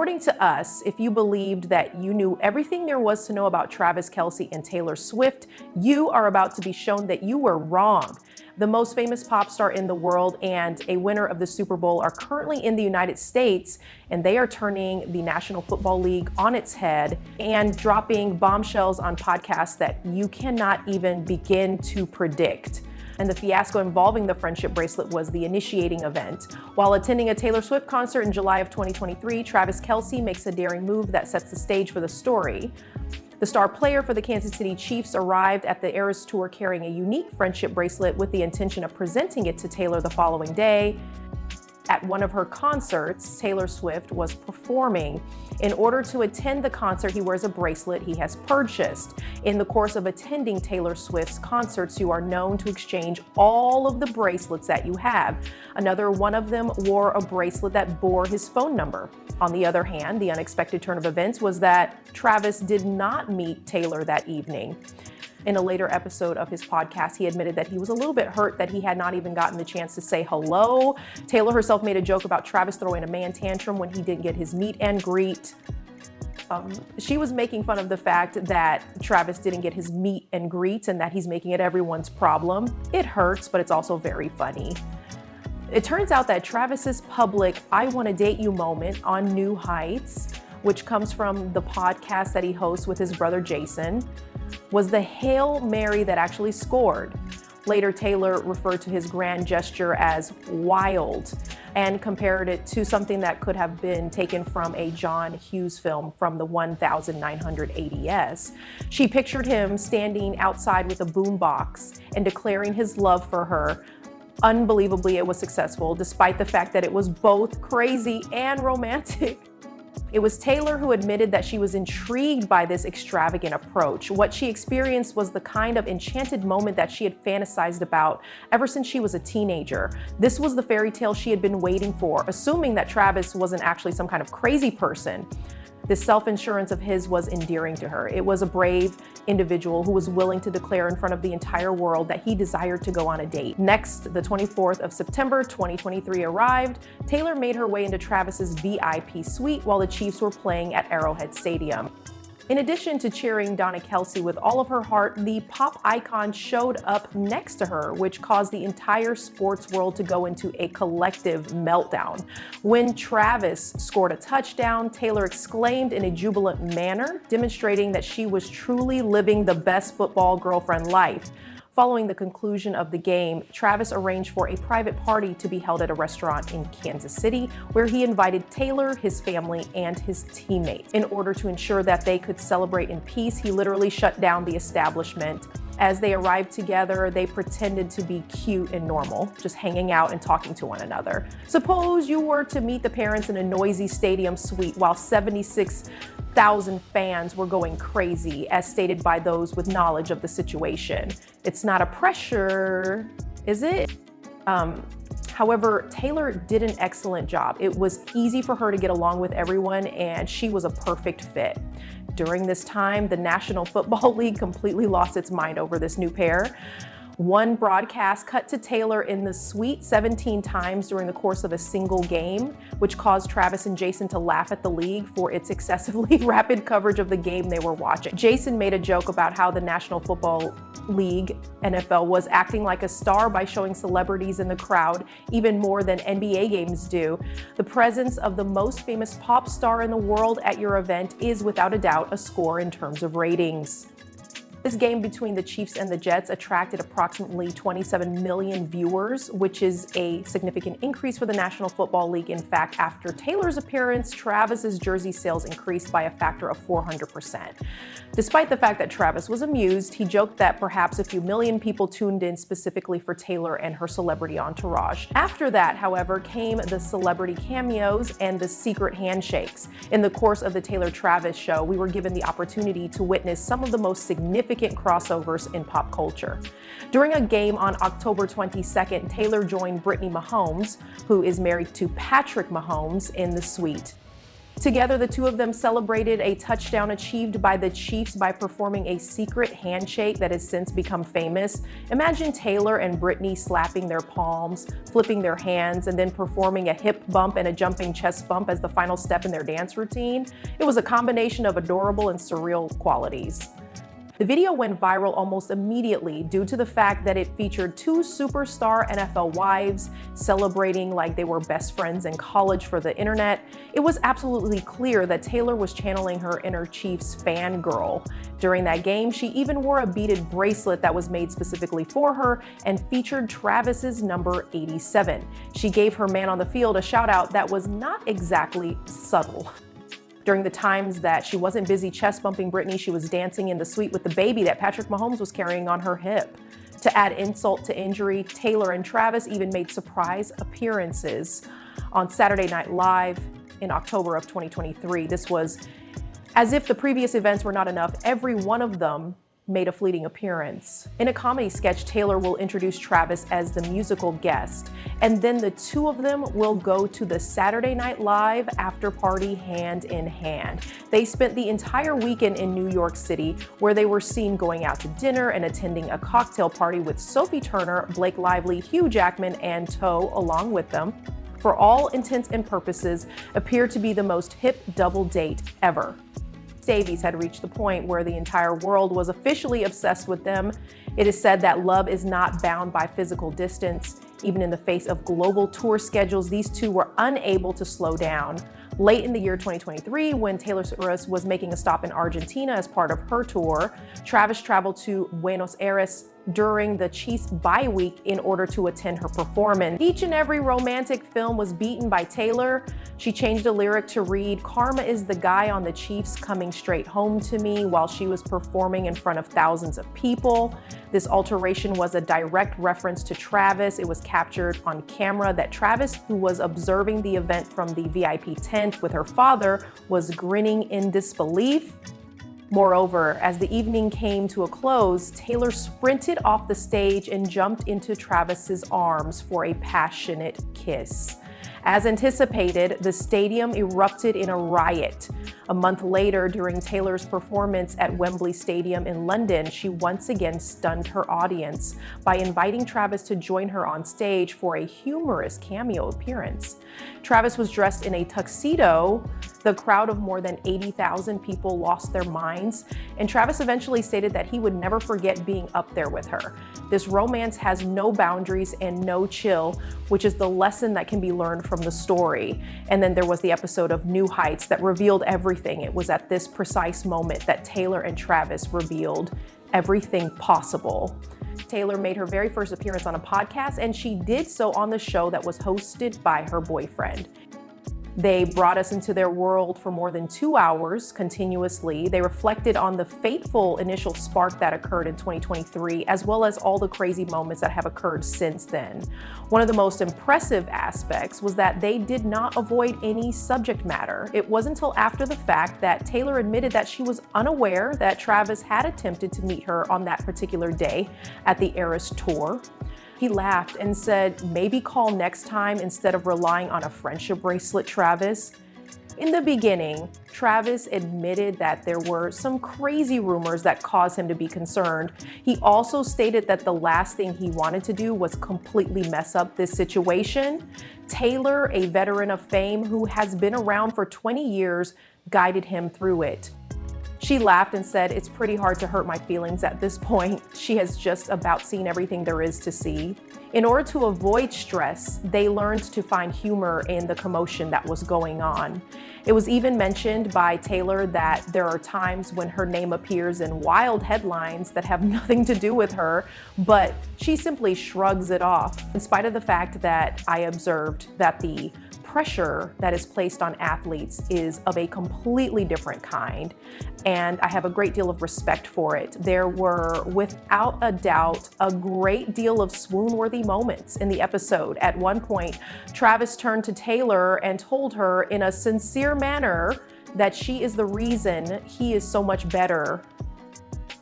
According to us, if you believed that you knew everything there was to know about Travis Kelce and Taylor Swift, you are about to be shown that you were wrong. The most famous pop star in the world and a winner of the Super Bowl are currently in the United States, and they are turning the National Football League on its head and dropping bombshells on podcasts that you cannot even begin to predict. And the fiasco involving the friendship bracelet was the initiating event. While attending a Taylor Swift concert in July of 2023, Travis Kelce makes a daring move that sets the stage for the story. The star player for the Kansas City Chiefs arrived at the Eras Tour carrying a unique friendship bracelet with the intention of presenting it to Taylor the following day. At one of her concerts, Taylor Swift was performing. In order to attend the concert, he wears a bracelet he has purchased. In the course of attending Taylor Swift's concerts, you are known to exchange all of the bracelets that you have. Another one of them wore a bracelet that bore his phone number. On the other hand, the unexpected turn of events was that Travis did not meet Taylor that evening. In a later episode of his podcast, he admitted that he was a little bit hurt that he had not even gotten the chance to say hello. Taylor herself made a joke about Travis throwing a man tantrum when he didn't get his meet and greet. She was making fun of the fact that Travis didn't get his meet and greet and that he's making it everyone's problem. It hurts, but it's also very funny. It turns out that Travis's public "I wanna date you" moment on New Heights, which comes from the podcast that he hosts with his brother Jason, was the Hail Mary that actually scored. Later, Taylor referred to his grand gesture as wild and compared it to something that could have been taken from a John Hughes film from the 1900 ADS. She pictured him standing outside with a boombox and declaring his love for her. Unbelievably, it was successful, despite the fact that it was both crazy and romantic. It was Taylor who admitted that she was intrigued by this extravagant approach. What she experienced was the kind of enchanted moment that she had fantasized about ever since she was a teenager. This was the fairy tale she had been waiting for, assuming that Travis wasn't actually some kind of crazy person. This self-assurance of his was endearing to her. It was a brave individual who was willing to declare in front of the entire world that he desired to go on a date. Next, the 24th of September, 2023 arrived. Taylor made her way into Travis's VIP suite while the Chiefs were playing at Arrowhead Stadium. In addition to cheering Donna Kelce with all of her heart, the pop icon showed up next to her, which caused the entire sports world to go into a collective meltdown. When Travis scored a touchdown, Taylor exclaimed in a jubilant manner, demonstrating that she was truly living the best football girlfriend life. Following the conclusion of the game, Travis arranged for a private party to be held at a restaurant in Kansas City, where he invited Taylor, his family, and his teammates. In order to ensure that they could celebrate in peace, he literally shut down the establishment. As they arrived together, they pretended to be cute and normal, just hanging out and talking to one another. Suppose you were to meet the parents in a noisy stadium suite while 76,000 fans were going crazy, as stated by those with knowledge of the situation. It's not a pressure, is it? However, Taylor did an excellent job. It was easy for her to get along with everyone, and she was a perfect fit. During this time, the National Football League completely lost its mind over this new pair. One broadcast cut to Taylor in the suite 17 times during the course of a single game, which caused Travis and Jason to laugh at the league for its excessively rapid coverage of the game they were watching. Jason made a joke about how the National Football League, NFL, was acting like a star by showing celebrities in the crowd even more than NBA games do. The presence of the most famous pop star in the world at your event is without a doubt a score in terms of ratings. This game between the Chiefs and the Jets attracted approximately 27 million viewers, which is a significant increase for the National Football League. In fact, after Taylor's appearance, Travis's jersey sales increased by a factor of 400%. Despite the fact that Travis was amused, he joked that perhaps a few million people tuned in specifically for Taylor and her celebrity entourage. After that, however, came the celebrity cameos and the secret handshakes. In the course of the Taylor-Travis show, we were given the opportunity to witness some of the most significant crossovers in pop culture. During a game on October 22nd, Taylor joined Brittany Mahomes, who is married to Patrick Mahomes, in the suite. Together, the two of them celebrated a touchdown achieved by the Chiefs by performing a secret handshake that has since become famous. Imagine Taylor and Britney slapping their palms, flipping their hands, and then performing a hip bump and a jumping chest bump as the final step in their dance routine. It was a combination of adorable and surreal qualities. The video went viral almost immediately due to the fact that it featured two superstar NFL wives celebrating like they were best friends in college for the internet. It was absolutely clear that Taylor was channeling her inner Chiefs fangirl. During that game, she even wore a beaded bracelet that was made specifically for her and featured Travis's number 87. She gave her man on the field a shout out that was not exactly subtle. During the times that she wasn't busy chest bumping Britney, she was dancing in the suite with the baby that Patrick Mahomes was carrying on her hip. To add insult to injury, Taylor and Travis even made surprise appearances on Saturday Night Live in October of 2023. This was as if the previous events were not enough. Every one of them made a fleeting appearance. In a comedy sketch, Taylor will introduce Travis as the musical guest, and then the two of them will go to the Saturday Night Live after party hand in hand. They spent the entire weekend in New York City, where they were seen going out to dinner and attending a cocktail party with Sophie Turner, Blake Lively, Hugh Jackman, and Toe along with them. For all intents and purposes, appeared to be the most hip double date ever. Davies had reached the point where the entire world was officially obsessed with them. It is said that love is not bound by physical distance. Even in the face of global tour schedules, these two were unable to slow down. Late in the year 2023, when Taylor Swift was making a stop in Argentina as part of her tour, Travis traveled to Buenos Aires during the Chiefs bye week in order to attend her performance. Each and every romantic film was beaten by Taylor. She changed the lyric to read, "Karma is the guy on the Chiefs coming straight home to me," while she was performing in front of thousands of people. This alteration was a direct reference to Travis. It was captured on camera that Travis, who was observing the event from the VIP tent with her father, was grinning in disbelief. Moreover, as the evening came to a close, Taylor sprinted off the stage and jumped into Travis's arms for a passionate kiss. As anticipated, the stadium erupted in a riot. A month later, during Taylor's performance at Wembley Stadium in London, she once again stunned her audience by inviting Travis to join her on stage for a humorous cameo appearance. Travis was dressed in a tuxedo. The crowd of more than 80,000 people lost their minds, and Travis eventually stated that he would never forget being up there with her. This romance has no boundaries and no chill, which is the lesson that can be learned from the story. And then there was the episode of New Heights that revealed everything. It was at this precise moment that Taylor and Travis revealed everything possible. Taylor made her very first appearance on a podcast, and she did so on the show that was hosted by her boyfriend. They brought us into their world for more than 2 hours continuously. They reflected on the fateful initial spark that occurred in 2023, as well as all the crazy moments that have occurred since then. One of the most impressive aspects was that they did not avoid any subject matter. It wasn't until after the fact that Taylor admitted that she was unaware that Travis had attempted to meet her on that particular day at the Eras tour. He laughed and said, "Maybe call next time instead of relying on a friendship bracelet, Travis." In the beginning, Travis admitted that there were some crazy rumors that caused him to be concerned. He also stated that the last thing he wanted to do was completely mess up this situation. Taylor, a veteran of fame who has been around for 20 years, guided him through it. She laughed and said, "It's pretty hard to hurt my feelings at this point. She has just about seen everything there is to see." In order to avoid stress, they learned to find humor in the commotion that was going on. It was even mentioned by Taylor that there are times when her name appears in wild headlines that have nothing to do with her, but she simply shrugs it off. In spite of the fact that I observed that the pressure that is placed on athletes is of a completely different kind, and I have a great deal of respect for it. There were, without a doubt, a great deal of swoon-worthy moments in the episode. At one point, Travis turned to Taylor and told her in a sincere manner that she is the reason he is so much better.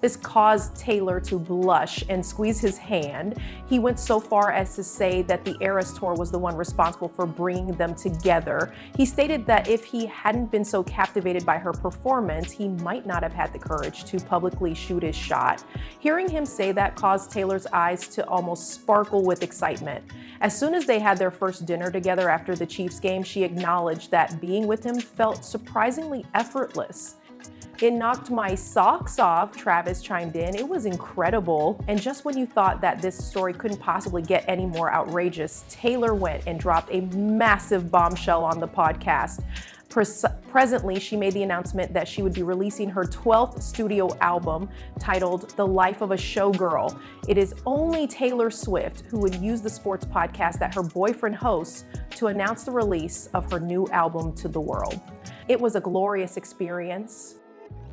This caused Taylor to blush and squeeze his hand. He went so far as to say that the Eras Tour was the one responsible for bringing them together. He stated that if he hadn't been so captivated by her performance, he might not have had the courage to publicly shoot his shot. Hearing him say that caused Taylor's eyes to almost sparkle with excitement. As soon as they had their first dinner together after the Chiefs game, she acknowledged that being with him felt surprisingly effortless. "It knocked my socks off," Travis chimed in. "It was incredible." And just when you thought that this story couldn't possibly get any more outrageous, Taylor went and dropped a massive bombshell on the podcast. Presently, she made the announcement that she would be releasing her 12th studio album titled The Life of a Showgirl. It is only Taylor Swift who would use the sports podcast that her boyfriend hosts to announce the release of her new album to the world. It was a glorious experience.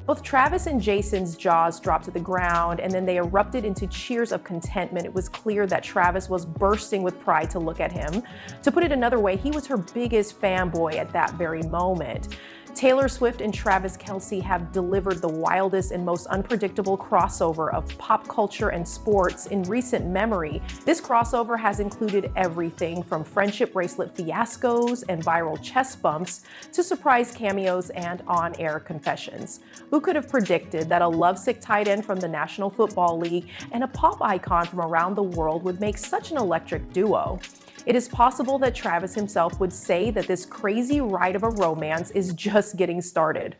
Both Travis and Jason's jaws dropped to the ground, and then they erupted into cheers of contentment. It was clear that Travis was bursting with pride to look at him. To put it another way, he was her biggest fanboy at that very moment. Taylor Swift and Travis Kelce have delivered the wildest and most unpredictable crossover of pop culture and sports in recent memory. This crossover has included everything from friendship bracelet fiascos and viral chest bumps to surprise cameos and on-air confessions. Who could have predicted that a lovesick tight end from the National Football League and a pop icon from around the world would make such an electric duo? It is possible that Travis himself would say that this crazy ride of a romance is just getting started.